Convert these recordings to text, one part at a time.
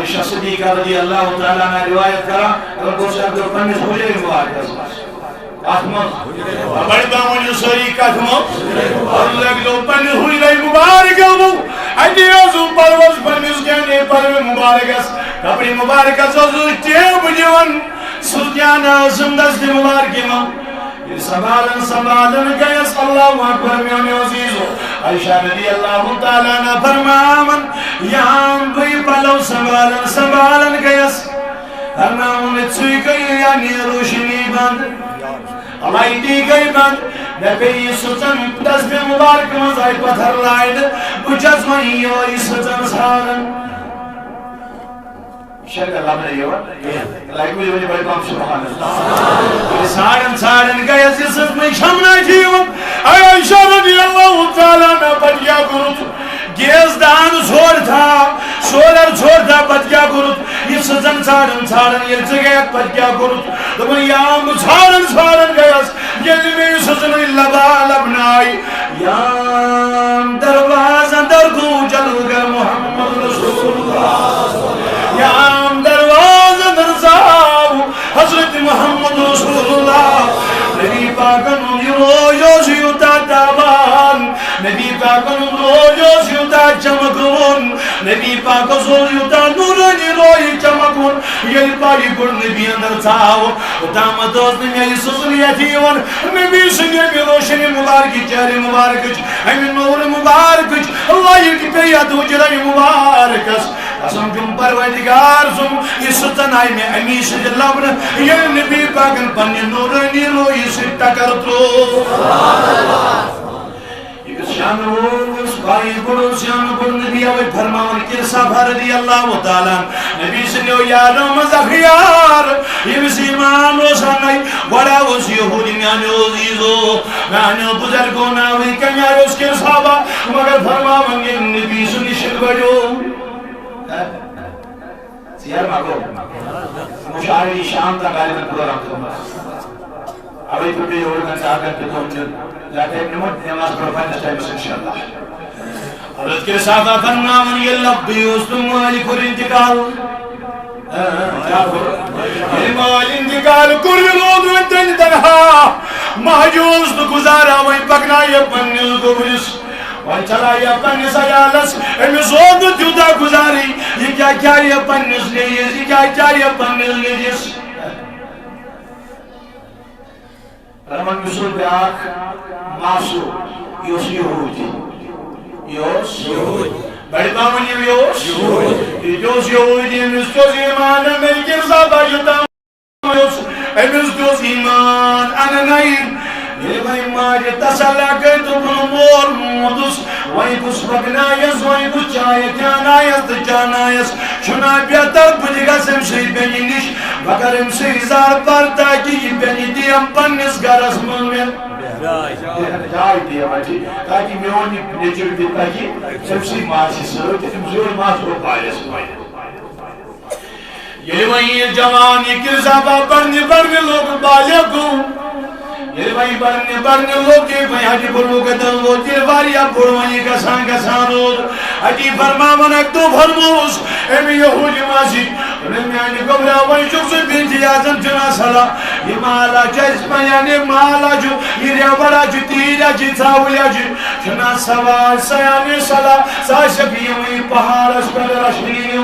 عائشہ صدیقہ رضی اللہ تعالیٰ نے روایت کرا رب صاحب جو پنس ہوجے مبارک احمد بڑی باونی سوری کاتمو اللہ جو پنس ہوجے مبارک ہو اجی ازو پرواز پنس گینے پر مبارک اس کپڑی مبارک ازو تیب جوان سلطیانا زندست مبارک سنبھالن گیس اللہ اکبر میانی عزیزو عائشہ رضی اللہ تعالیٰ نے فرمامن یہاں بھئی پلو سنبھالن گیس ہرناؤن چوئی گئی یعنی روشنی بند علائی دی گئی بند نبی سچن تصبح مبارک مزائی پتھر لائد بچس وہیں یوئی سچن سارن شکر اللہ میں یہ وقت لائک مجھے بڑی کام سبحان اللہ سارن گئے عزیزت میں شمنا جیون اے عائشہ رضی اللہ تعالیٰ نے بچیا گروت گیز دان زور تھا بچیا گروت یہ سزن سارن یہ جگہ بچیا گروت تو میں یام سارن گئیس یہ میں سزن لبا لبنائی یام دروازہ درگو جلو گر محمد رسول اللہ یام دروازہ درزاو حضرت محمد رسول اللہ نبی پاکن رویو سیوتا تابان نبی پاکن رویو سیوتا چمکون نبی پاکن سیوتا نورانی روی چمکون یہ پاکی گر نبی اندر تاو دام دوست نمی سزلیتیون نبی سنگی روشنی مبارکی چہر مبارکش ہمیں نور مبارکش اللہ یہ پیاد وجرائی مبارکش قسم کم پروردگار سم یہ ستن آئی میں امیش جلابن یہ نبی پاکن پنی نورانی روی سکتا کرتو یہ شان روز بائی گڑو شان گڑ نبی آوئی فرماون کرسا رضی اللہ تعالیٰ نبی سنیو یارو مزخیار یہ مسیمان روشانائی بڑا اس یہودی میانی عزیزو میانی بزرگو ناوی کنیار اس کرسا با مگر فرماون یہ نبی سنی شل بڑو سیار مگو مشاہری شام تا غالباً پروگرام تو ابھی تو بھی ہوگا چاہتا کہ تم جاتے ہیں نمت نماز پروفائنس ٹائمس انشاءاللہ حضرت کے ساتھ فرماون یہ لبی استم والی کر انتقال یہ مال انتقال کر لوگ انتن تنہا محجوز تو گزارا وہی پکنا یہ پنیز کو برس وہی چلا یہ پنیس ایالس امی زود دیوتا گزاری یہ کیا یہ پنیس لیجیس یہ کیا یہ پنیس لیجیس رمان بسر بیاک ماسو یوس یہودی یوس بڑی بامنی یوس یوس یہودی امیس توز ایمان امیل کرزا باجتا یوس امیس توز ایمان اننائن یہ بھائی ماجی تسلح گئی تو بنمور مودس وہی کس بکنائیس وہی کس چاہے جانائیس جانائیس چنا بیتر بجگا سمشی بینی نش مگر امسی ازار پر تاکی یہ بینی دیم پنیس گرس ملوین جائی دیا باجی تاکی میونی نیچر دی تاکی سمشی ماسی سر امزور ماس ہو پائیس یہ وہی جوانی کرزابا برنی لوگ بالے کو یہ بھائی برنے لوگی بھائی حجی بلو کے دل وہ تیرواری اب بڑوانی کسان روز حجی فرماون ایک تو فرموز امی یہودی ماسی رمیانی قبرہ وہی شخص بینتی آزم چنا سلا یہ مالا چیز بیانی مالا جو یہ ریابرا جو تیرا جی تاولیا جی چنا سوال سیانی سلا ساشکی وہی پہاڑ اس پر رشنی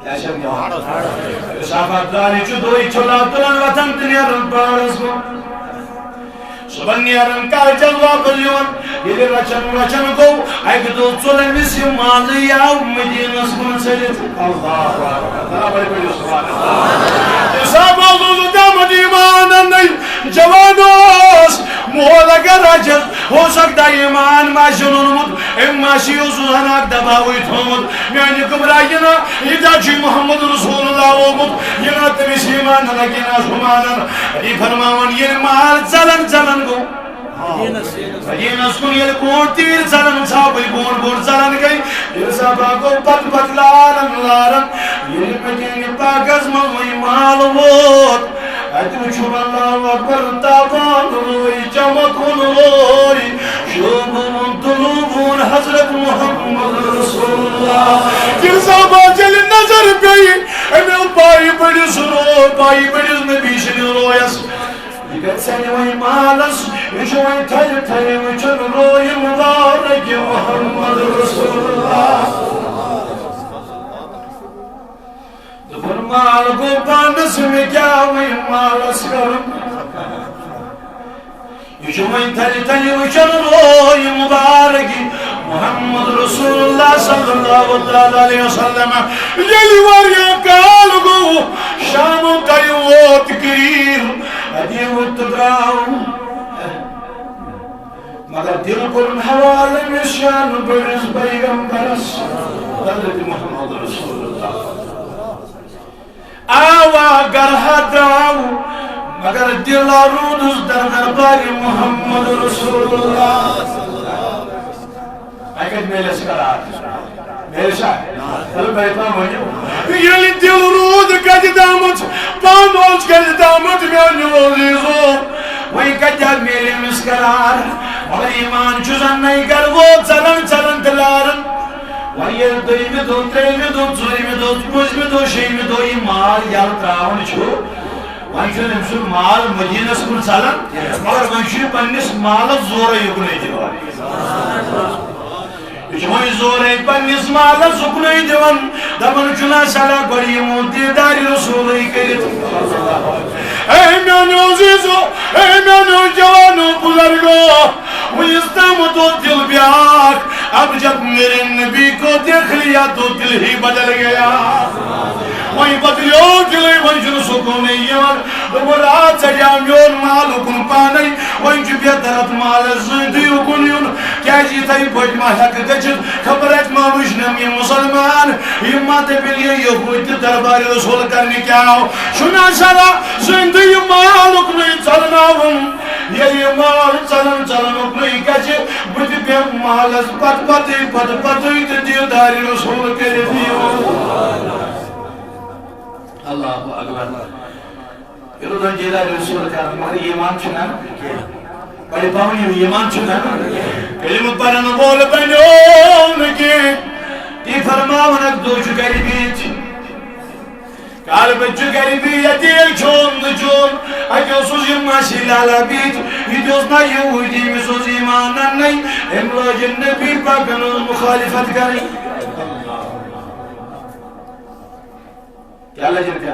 کیا شب یہاں صحابت داری چو دوئی چھولا تلن وطن تنیارن پارس کو سبن نیارن کار جلوہ بلیون یہ رچن کو ایک دو چولن مسی مالی آو مدینہ سکن سجد اللہ بڑی بڑی سبحان اللہ صحابت دوزو دامت ایمان نہیں جوانوس مولا گر رجل ہو سکتا ایمان ماشن انمود ام ماشی حسنانک دباوی تھومد میانی کبرائینا ایدہ چی محمد رسول اللہ ومد ینا تمیس ایمان لگینا سمانا ای فرماون یہ مال زلن گو مدینہ سکن یہ بون تیر زلن صاحبی بون زلن گئی یہ صحابہ کو پت لارن یہ مدینہ پاکز موی مال وود ادو چھو اللہ اکبر تابان روئی چمکن روئی شوبون طلوبون دپن حضرت محمد رسول اللہ صحابہ جل نظر گئی امیل پائی بڑیس رو پائی بڑیس نبی شنی رویس یہ گھت سینی وہی مالس یہ جو وہی تھر تھر وچن روی مبارک محمد رسول اللہ دپن مال کو پانس میں کیا وہی مالس کرم یہ جو وہی تھر تھر وچن روی مبارک محمد رسول اللہ صلی اللہ علیہ وسلم یلی واریا کال گو شام کئی وہ تقریر ادی وتدراو مگر دل کن حوالے میں شان برس پیغمبرس حضرت محمد رسول اللہ آوا گرہ دراو مگر دل رودس در دربار محمد رسول اللہ اگر میلے سکرات میلے شاہ دل بیتا مجھو یلی دل رود کج دامت پانوچ کج دامت میانی عزیزو وہی کجا میلے مسکرار اور ایمان چوزن نہیں کر وہ چلن چلن دلارن وہی دوئی میں دو تری میں دو چوری میں دو پوچھ میں دو شئی میں دو یہ مال یال تراؤن چھو وہی چھو نمسو مال مدینہ سکن چلن مگر وہی چھو پنیس مال زور یکنے دیواری جوئی زور ہے پنیس مالا سکنی دیون دبن چنا سالا گوڑی موتی داری رسولی کرت اے میانو عزیزو اے میانو جوانو بزرگو وہ اسلام تو دل بیاک اب جب میرے نبی کو دیکھ لیا تو دل ہی بدل گیا وہی بدلیو دلی وہی جن سکونی یور دمرات سجام یون مال اکن پانی وہی جو بیدرت مال زندی اکن یون کیا جیتا ہی بھج ماہک گجد خبرت ما وشنم یہ مسلمان یہ ماتے بلیے یہود دربار رسول کرنے کیا ہو شنا سارا زندی مال اکن چلنا ہوں یہ مال چلن چلن اکن گجد بھج بیم مال از پت پتی پت پتی دیدار رسول کرنے دیو اللہ اکبر یرودن جیدار رسول کرنے مگر ایمان چھنا بڑی پاونی ایمان چھنا کلمت پرن بول بنیون کی تی فرماونک دو چکری بیت قلب چکری بیت دیل چون چون اکیو سوزی ماشی لالا بیت ویدیوز نا یہودی میں سوز ایمانا نہیں امراج نبی پاکن مخالفت کریں کیا اللہ جن کیا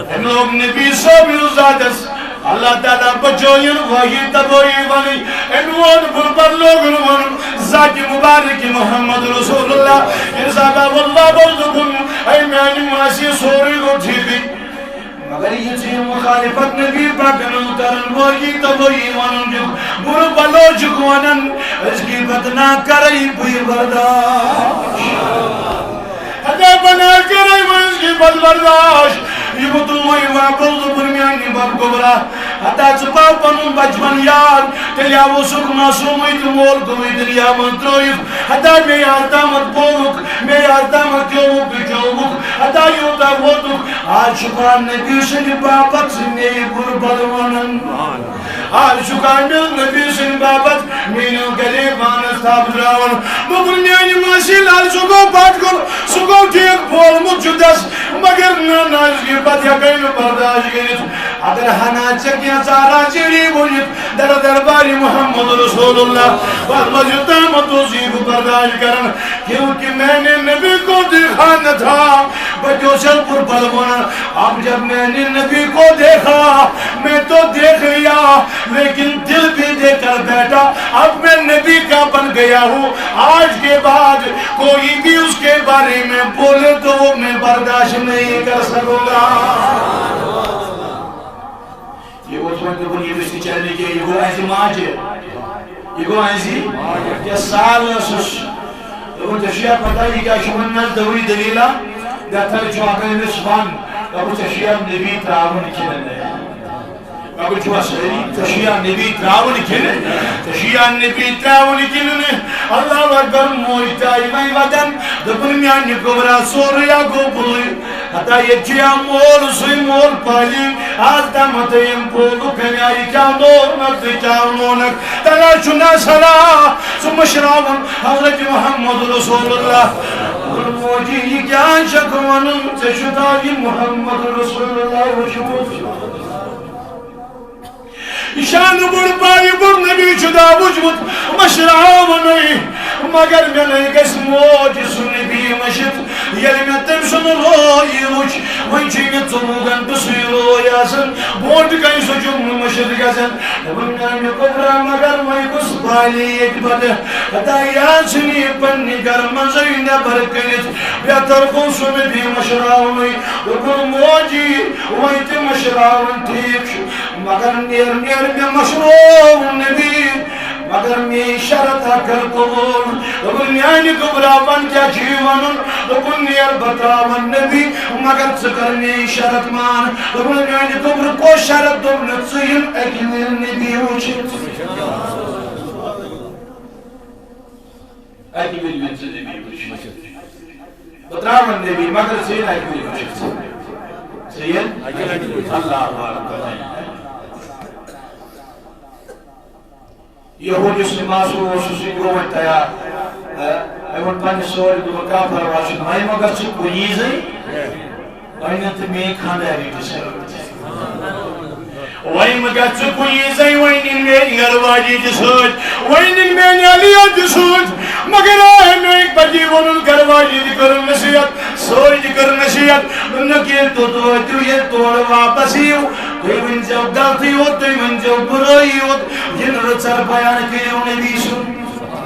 ہم لوگ نبی صاحب ازادس اللہ تعالیٰ بچوین وحی تبوئی بنی انوان پر لوگ انوان ذاتی مبارک محمد رسول اللہ انسابہ واللہ بردکن اے میانی ماسی سوری کو ٹھیکی مگر یہ چیز مخالفت نبی پاکنن کرن وحی تبوئی بنن جو برو بلو چکوانن اس کی بدنا کرئی بھئی برداشت حدا بنا کرئی اس کی بد برداشت یہ بطلوئی واقعو برمیانی باب گبرا حتی چپاو پنون بچمن یاد تلیا وہ سک معصومی تمول کوئی دنیا منترویف حتی میں یارتا مت بولک میں یارتا مت یوک بجوک حتی یوتا بودک آج شکران نبی سنی بابت سنی بر بلوانن آج شکران نبی سنی بابت مینو گریبان استاب دراون برمیانی ماشی لال سکو پاٹ کر سکو ٹھیک بول مجھدس مگر ناناز کی بات یا کئی برداشت گئیت اگر ہنا چکیاں سارا چیری بولیت در درباری محمد رسول اللہ والمجد دامت وزیب برداشت کرن کیونکہ میں نے نبی کو دیکھا نہ تھا بچوں سر پر بلوانا اب جب میں نے نبی کو دیکھا میں تو دیکھ لیا لیکن دل بھی دیکھ کر بیٹھا اب میں نبی کا بن گیا ہوں آج کے بعد کوئی بھی اس کے بارے میں بولے تو وہ میں برداشت نہیں کر سکوں گا یہ وہ تمہیں کبھر یہ بستی چلنے کے یہ وہ ایسی ماج ہے یہ وہ ایسی یہ سال سوش وہ تشیع پتہ ہی کیا شمنت دوری دلیلہ دہتر جو آگے نسوان وہ تشیع نبی تراؤن کھلنے اگر جو اسری تشیع نبی تراؤن کھلنے تشیع نبی تراؤن کھلنے اللہ اکبر مویتائی میں ودن دبن میانی کبرا سوریا کو بلوئی حتى يجي مول سوي مول بالي هذا متين بولو كنياي كاندور مكتي كاندونك تلاشنا سلا ثم شرابن حضرت محمد رسول الله والموجي كان شكوان تشتاقي محمد رسول الله وشموت شان برباي برنبي جدا وجود مشرعوني مگر من قسمو جسم نبي مشت يلي متمشن روي وش ويجي تموغن بصيرو ياسن بود كاي سجوم مشت غزن ابن يقبر مگر ما يقص بالي يكبد حتى ياسني بني گرم زين بركنت بيتر قوس نبي مشرعوني وكل موجي ويت مشرعون تيك مگر نير نير بمشروع النبي مگر می شرط کر قبول دنیای گبراون کیا جیون دنیا بتاون نبی مگر ذکرنی شرط مان دنیای گبر کو شرط دولت سین اکمل نبی وچت اکمل نبی وچت بتاون نبی مگر سین اکمل وچت سین اللہ اکبر يهود يسلماسو وسوسيقو وانتايا ايوان باني سوري دو مكافر واشن هاي مگر چه قويزي وينت مين خانداري تسرد وين مگر چه قويزي وين المين غرواجي تسرد وين المين عليا تسرد مگر آئے میں ایک بجی ونن غرواجي دی کرن نسیت سوری دی کرن نسیت نکیل تو یہ توڑ واپس ہیو کوئی من جو غلطی ہو کوئی من جو برائی ہو جن رچر بیان کیوں نبی سن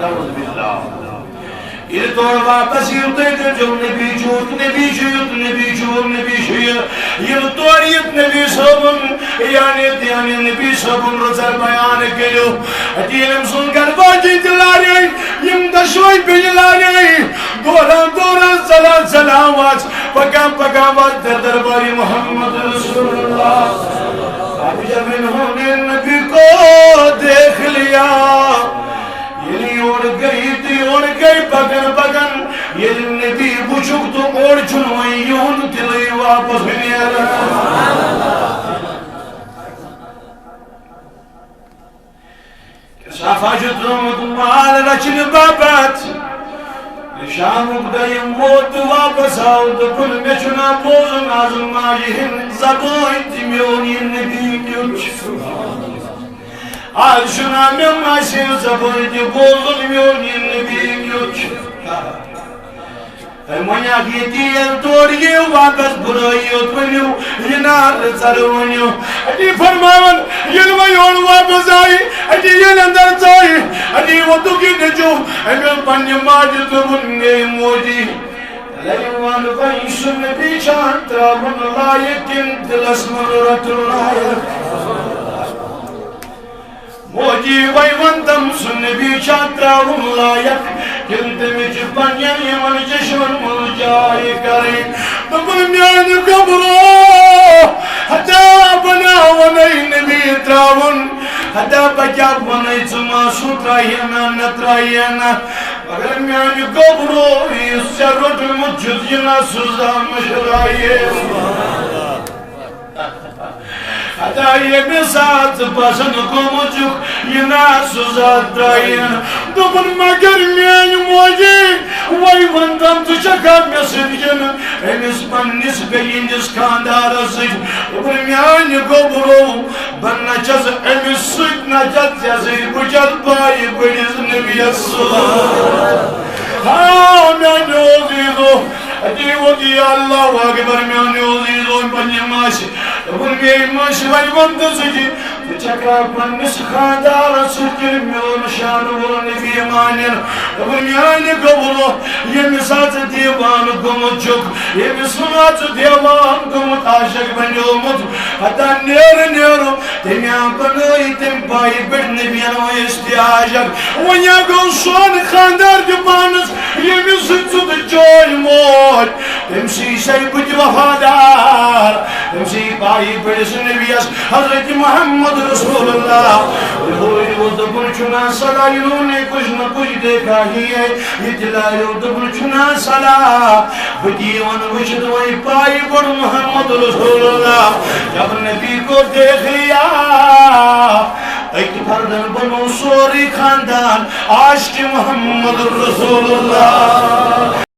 نعوذ باللہ یہ تو واپس ہی ہوتے تھے جو نبی جھوٹ نبی جھوٹ نبی جھوٹ نبی جھوٹ یہ توریت نبی صبن یعنی نبی صبن رچر بیان کیوں اتیلم سن کر باجی دلاری یم دشوئی بجلاری دوران سلامات پکام در درباری محمد رسول اللہ اب جب انہوں نے نبی کو دیکھ لیا یہ اڑ گئی بگن یہ نبی بچک تو اڑ چنوئی یون دلی واپس بنیر صافا جدرمت مال رچن بابت شامک دایم موت واپس آؤ دکن میں چنا بوزن آزم آجہن زبوئی تیمیونی نبی کیوچ آج شنا میں ماشین زبوئی تی بوزن میونی نبی کیوچ منیا گیتی توڑیے واپس برائیت ونیو ینار ونیو اٹی فرماون یلویون واپس آئی اٹی ین اندر چائی اٹی وہ دکی نجو امیل پنی ماجد ونگے موجی لیوان ویشن بیچان ترابن لائکن دلسمن رتن لائک موجی ویوندم سن بیچان ترابن لائک كنت مجبن يمن جشن ملجاي كريم تقول ميان قبره حتى بنا ونين بيتراون حتى بجاب ونيتما شتراينا نتراينا مگر ميان قبره يسرد مجدنا سوزا مشرايين حتى يبسات بسن قمجك يناس زادرين دبن مگر مين موجي ويوندم تشكر مسجن امس بنس بيندس كاندار سج دبن مين قبرو بنجز امس سج نجد يزي بجد باي بنز نبي الصلاة ها من يوزيدو ادي ودي الله اكبر من يوزيدو بني ماشي دبن مين ماشي ويوندم سجي تشكر بنس كاندار سج ميون شان ونبي مانير دبن مين قبرو يمسات ديوان قمجك يمسات ديوان قمت عاشق بن يومت حتى نيرو تميان بنوي تنباي بالنبيان ويستياجك ونياقل شون خاندار جبانس يمسات جوي موت تمشي شيء بد وفادار تمشي باي بڑس نبیس حضرت محمد رسول اللہ وہ دبن چنا صدا انہوں نے کچھ نہ کچھ دیکھا ہی ہے اتلائیو دبن چنا صدا بدیون وشد وی پائی بڑ محمد رسول اللہ جب نبی کو دیکھ لیا ایک پردن بنو سوری خاندان عاشق محمد رسول اللہ